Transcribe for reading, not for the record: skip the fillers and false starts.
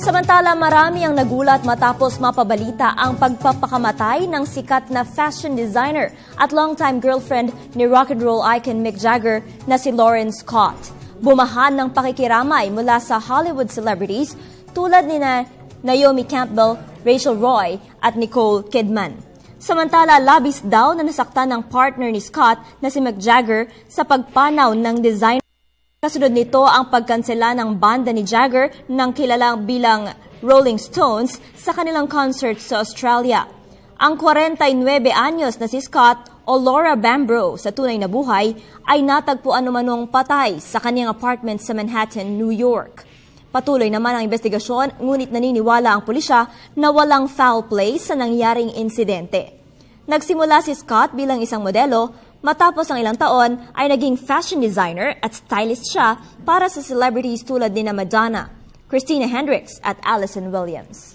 Samantala, marami ang nagulat matapos mapabalita ang pagpapakamatay ng sikat na fashion designer at longtime girlfriend ni rock and roll icon Mick Jagger na si Lauren Scott. Bumahan ng pakikiramay mula sa Hollywood celebrities tulad ni Naomi Campbell, Rachel Roy at Nicole Kidman. Samantala, labis daw na nasaktan ng partner ni Scott na si Mick Jagger sa pagpanaw ng designer. Kasunod nito ang pagkansela ng banda ni Jagger ng kilalang bilang Rolling Stones sa kanilang concert sa Australia. Ang 49 anyos na si Scott o Laura Bambro sa tunay na buhay ay natagpuan umanong patay sa kanyang apartment sa Manhattan, New York. Patuloy naman ang investigasyon, ngunit naniniwala ang pulisya na walang foul play sa nangyaring insidente. Nagsimula si Scott bilang isang modelo. Matapos ang ilang taon ay naging fashion designer at stylist siya para sa celebrities tulad ni Madonna, Christina Hendricks at Allison Williams.